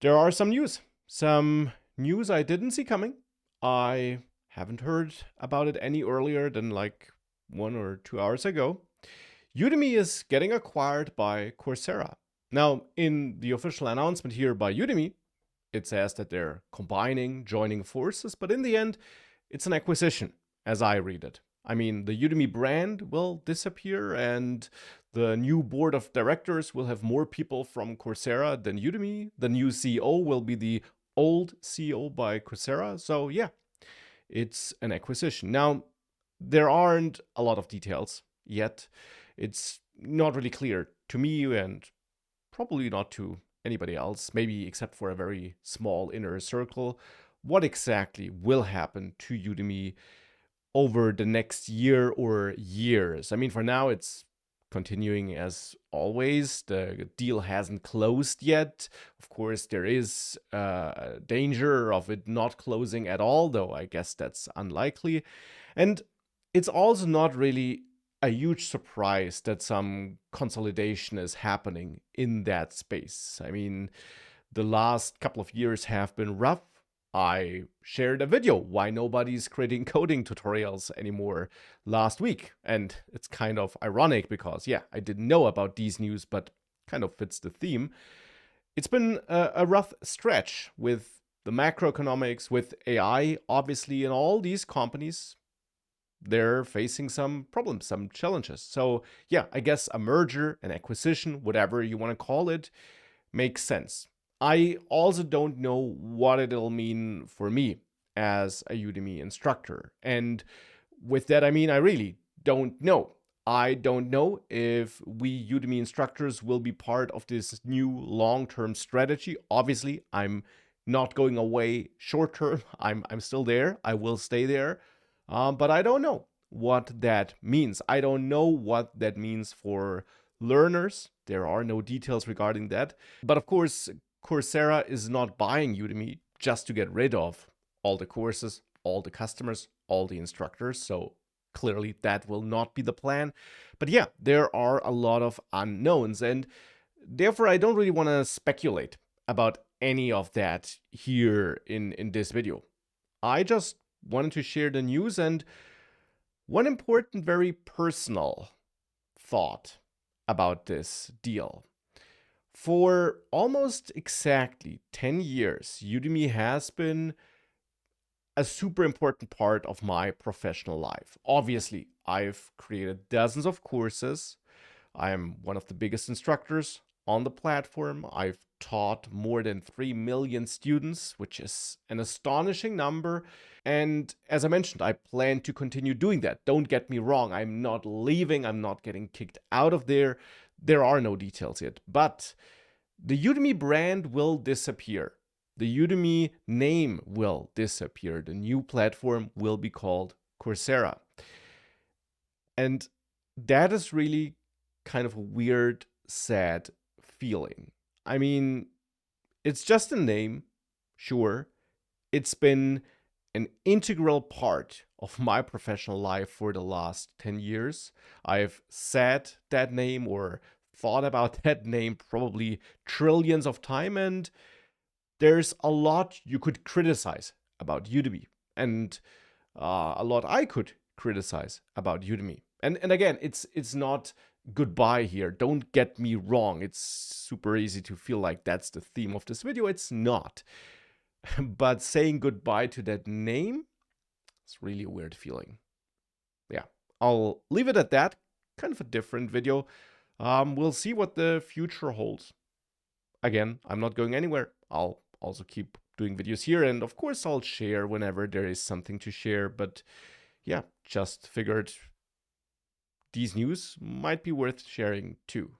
There are some news I didn't see coming. I haven't heard about it any earlier than like 1 or 2 hours ago. Udemy is getting acquired by Coursera. Now, in the official announcement here by Udemy, it says that they're joining forces, but in the end, it's an acquisition, as I read it. I mean, the Udemy brand will disappear, and the new board of directors will have more people from Coursera than Udemy. The new CEO will be the old CEO by Coursera. So, yeah, it's an acquisition. Now, there aren't a lot of details yet. It's not really clear to me and probably not to anybody else, maybe except for a very small inner circle, what exactly will happen to Udemy over the next year or years. I mean, for now, it's continuing as always. The deal hasn't closed yet. Of course, there is a danger of it not closing at all, though I guess that's unlikely. And it's also not really a huge surprise that some consolidation is happening in that space. I mean, the last couple of years have been rough. I shared a video why nobody's creating coding tutorials anymore last week. And it's kind of ironic because, yeah, I didn't know about these news, but kind of fits the theme. It's been a rough stretch with the macroeconomics, with AI, obviously, in all these companies. They're facing some problems, some challenges. So, yeah, I guess a merger, an acquisition, whatever you want to call it, makes sense. I also don't know what it'll mean for me as a Udemy instructor. And with that, I mean, I really don't know. I don't know if we Udemy instructors will be part of this new long-term strategy. Obviously, I'm not going away short-term. I'm still there. I will stay there. But I don't know what that means. I don't know what that means for learners. There are no details regarding that. But of course, Coursera is not buying Udemy just to get rid of all the courses, all the customers, all the instructors. So clearly that will not be the plan. But yeah, there are a lot of unknowns. And therefore, I don't really want to speculate about any of that here in this video. I just wanted to share the news and one important, very personal thought about this deal. For almost exactly 10 years, Udemy has been a super important part of my professional life. Obviously, I've created dozens of courses. I am one of the biggest instructors on the platform. I've taught more than 3 million students, which is an astonishing number. And as I mentioned, I plan to continue doing that. Don't get me wrong. I'm not leaving. I'm not getting kicked out of there. There are no details yet. But the Udemy brand will disappear. The Udemy name will disappear. The new platform will be called Coursera. And that is really kind of a weird, sad feeling. I mean, it's just a name, sure. It's been an integral part of my professional life for the last 10 years. I've said that name or thought about that name probably trillions of times, and there's a lot you could criticize about Udemy, and a lot I could criticize about Udemy. And again, it's not goodbye here. Don't get me wrong. It's super easy to feel like that's the theme of this video. It's not. But saying goodbye to that name, it's really a weird feeling. Yeah, I'll leave it at that. Kind of a different video. We'll see what the future holds. Again, I'm not going anywhere. I'll also keep doing videos here. And of course, I'll share whenever there is something to share. But yeah, just figured these news might be worth sharing too.